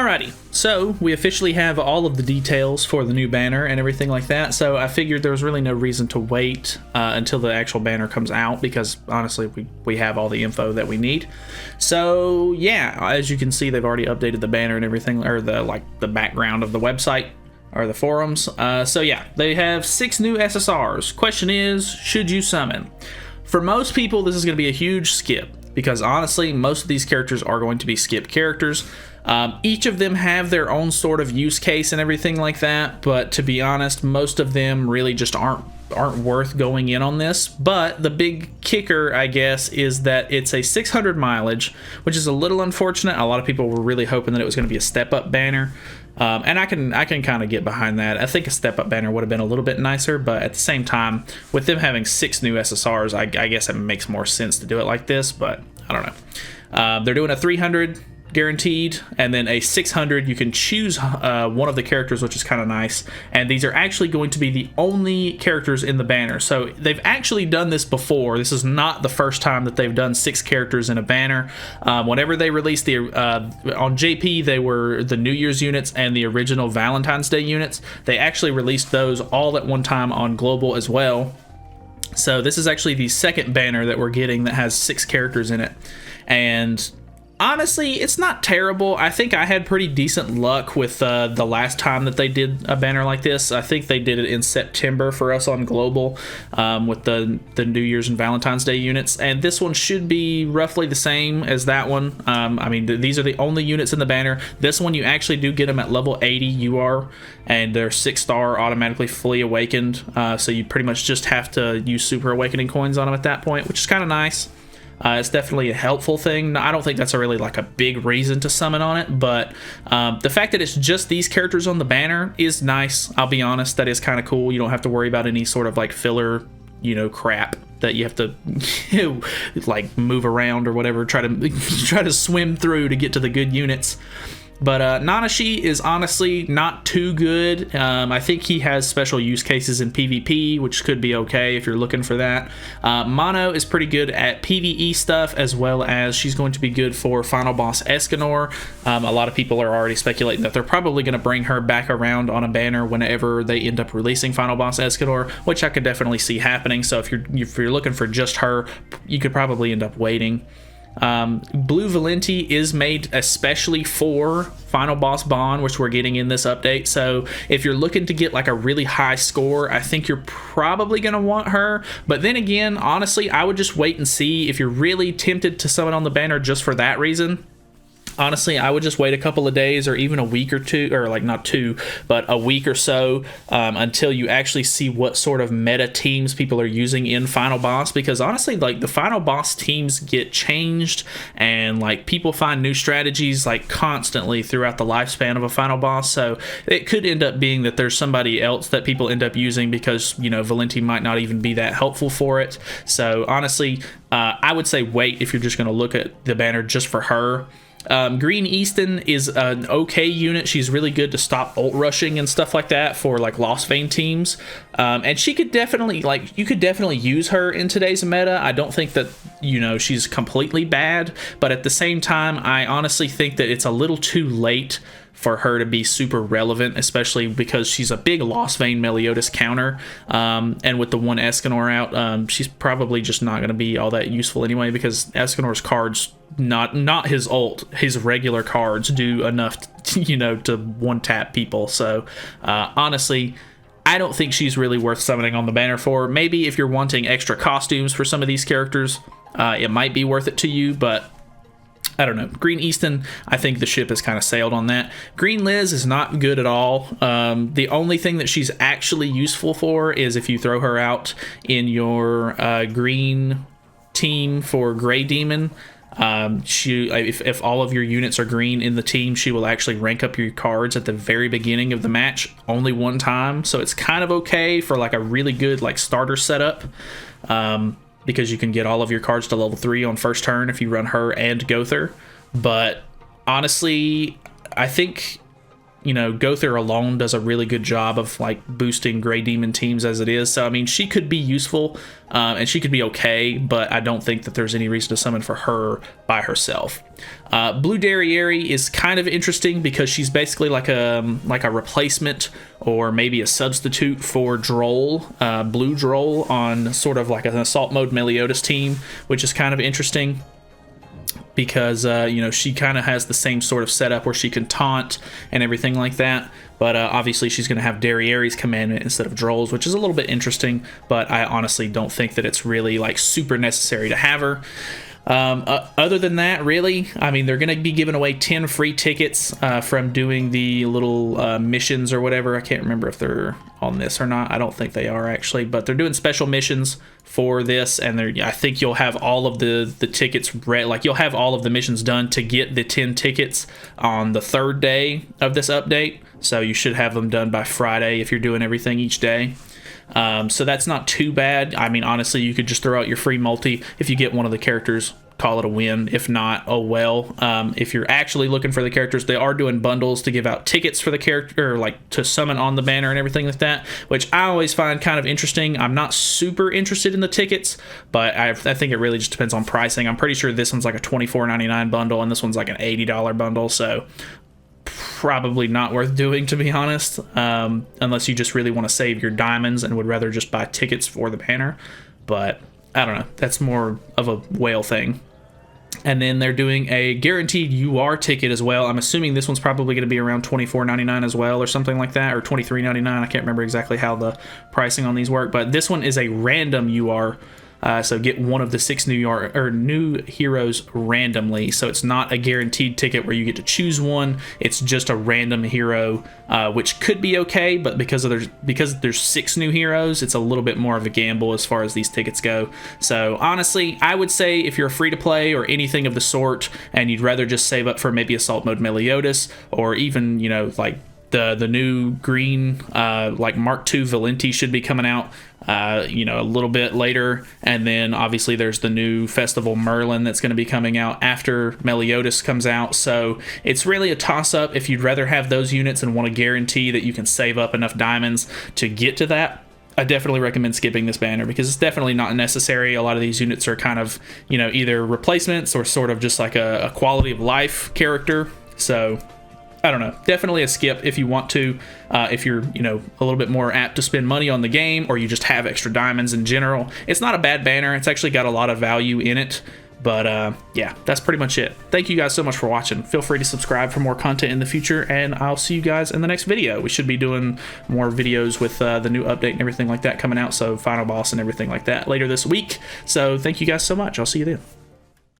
Alrighty, so we officially have all of the details for the new banner and everything like that, so I figured there was really no reason to wait until the actual banner comes out, because honestly we have all the info that we need. So yeah, as you can see, they've already updated the banner and everything, or the background of the website or the forums. So yeah, they have 6 new SSRs. Question is, should you summon? For most people, this is going to be a huge skip, because honestly, most of these characters are going to be skip characters. Each of them have their own sort of use case and everything like that, but to be honest, most of them really just aren't worth going in on this. But the big kicker, I guess, is that it's a 600 mileage, which is a little unfortunate. A lot of people were really hoping that it was going to be a step-up banner, and I can kind of get behind that. I think a step-up banner would have been a little bit nicer, but at the same time, with them having 6 new SSRs, I guess it makes more sense to do it like this, but I don't know. They're doing a 300 guaranteed, and then a 600 you can choose one of the characters, which is kind of nice, and these are actually going to be the only characters in the banner. So they've actually done this before. This is not the first time that they've done 6 characters in a banner. Whenever they released the on JP, they were the New Year's units and the original Valentine's Day units. They actually released those all at one time on global as well. So this is actually the second banner that we're getting that has 6 characters in it, and honestly, it's not terrible. I think I had pretty decent luck with the last time that they did a banner like this. I think they did it in September for us on global with the New Year's and Valentine's Day units, and this one should be roughly the same as that one. I mean, these are the only units in the banner. This one, you actually do get them at level 80 UR, and they're 6-star, automatically fully awakened, so you pretty much just have to use Super Awakening coins on them at that point, which is kind of nice. It's definitely a helpful thing. I don't think that's really like a big reason to summon on it, but the fact that it's just these characters on the banner is nice. I'll be honest, that is kind of cool. You don't have to worry about any sort of like filler, crap that you have to like move around or whatever, try to swim through to get to the good units. But Nanashi is honestly not too good. I think he has special use cases in PvP, which could be okay if you're looking for that. Mono is pretty good at PvE stuff, as well as she's going to be good for Final Boss Escanor. A lot of people are already speculating that they're probably going to bring her back around on a banner whenever they end up releasing Final Boss Escanor, which I could definitely see happening. So if you're looking for just her, you could probably end up waiting. Blue Valenti is made especially for Final Boss Bond, which we're getting in this update. So if you're looking to get like a really high score, I think you're probably going to want her. But then again, honestly, I would just wait and see. If you're really tempted to summon on the banner just for that reason, honestly, I would just wait a couple of days or even a week or two, or like not 2, but a week or so until you actually see what sort of meta teams people are using in Final Boss, because honestly, like the Final Boss teams get changed and like people find new strategies like constantly throughout the lifespan of a Final Boss. So it could end up being that there's somebody else that people end up using because, Valenti might not even be that helpful for it. So honestly, I would say wait if you're just going to look at the banner just for her. Green Easton is an okay unit. She's really good to stop ult rushing and stuff like that for like Lost Vein teams, and she could definitely, you could definitely use her in today's meta. I don't think that she's completely bad, but at the same time, I honestly think that it's a little too late for her to be super relevant, especially because she's a big Lost Vein Meliodas counter, and with the one Escanor out, she's probably just not going to be all that useful anyway, because Escanor's cards, not his ult, his regular cards do enough to one-tap people. So honestly, I don't think she's really worth summoning on the banner for. Maybe if you're wanting extra costumes for some of these characters, it might be worth it to you, but I don't know. Green Easton, I think the ship has kind of sailed on that. Green Liz is not good at all. The only thing that she's actually useful for is if you throw her out in your green team for Gray Demon. If all of your units are green in the team, she will actually rank up your cards at the very beginning of the match only one time. So it's kind of okay for like a really good like starter setup. Because you can get all of your cards to level 3 on first turn if you run her and Gother. But honestly, I think you know, Gother alone does a really good job of like boosting Gray Demon teams as it is. So I mean, she could be useful and she could be okay, but I don't think that there's any reason to summon for her by herself. Blue Derriere is kind of interesting because she's basically like a replacement or maybe a substitute for Droll, Blue Droll, on sort of like an Assault Mode Meliodas team, which is kind of interesting because you know, she kind of has the same sort of setup where she can taunt and everything like that, but obviously she's going to have Derriere's commandment instead of Droll's, which is a little bit interesting, but I honestly don't think that it's really like super necessary to have her. Other than that, really, I mean, they're going to be giving away 10 free tickets from doing the little missions or whatever. I can't remember if they're on this or not. I don't think they are, actually, but they're doing special missions for this, and I think you'll have all of the tickets like you'll have all of the missions done to get the 10 tickets on the 3rd day of this update, so you should have them done by Friday if you're doing everything each day. So that's not too bad. I mean, honestly, you could just throw out your free multi. If you get one of the characters, call it a win. If not, oh well. If you're actually looking for the characters, they are doing bundles to give out tickets for the character, like to summon on the banner and everything like that, which I always find kind of interesting. I'm not super interested in the tickets, but I think it really just depends on pricing. I'm pretty sure this one's like a $24.99 bundle and this one's like an $80 bundle, so probably not worth doing, to be honest, unless you just really want to save your diamonds and would rather just buy tickets for the banner. But I don't know, that's more of a whale thing. And then they're doing a guaranteed UR ticket as well. I'm assuming this one's probably going to be around $24.99 as well, or something like that, or $23.99. I can't remember exactly how the pricing on these work, but this one is a random UR. So get one of the 6 new heroes randomly. So it's not a guaranteed ticket where you get to choose one. It's just a random hero, which could be okay, but because there's 6 new heroes, it's a little bit more of a gamble as far as these tickets go. So honestly, I would say if you're free to play or anything of the sort, and you'd rather just save up for maybe Assault Mode Meliodas, or even, you know, like the new green like Mark II Valenti should be coming out you know, a little bit later, and then obviously there's the new Festival Merlin that's going to be coming out after Meliodas comes out. So it's really a toss-up if you'd rather have those units and want to guarantee that you can save up enough diamonds to get to that. I definitely recommend skipping this banner because it's definitely not necessary. A lot of these units are kind of, you know, either replacements or sort of just like a quality of life character. So I don't know, definitely a skip if you want to, if you're, you know, a little bit more apt to spend money on the game, or you just have extra diamonds in general. It's not a bad banner. It's actually got a lot of value in it. But yeah, that's pretty much it. Thank you guys so much for watching. Feel free to subscribe for more content in the future, and I'll see you guys in the next video. We should be doing more videos with the new update and everything like that coming out, so Final Boss and everything like that later this week. So thank you guys so much. I'll see you then.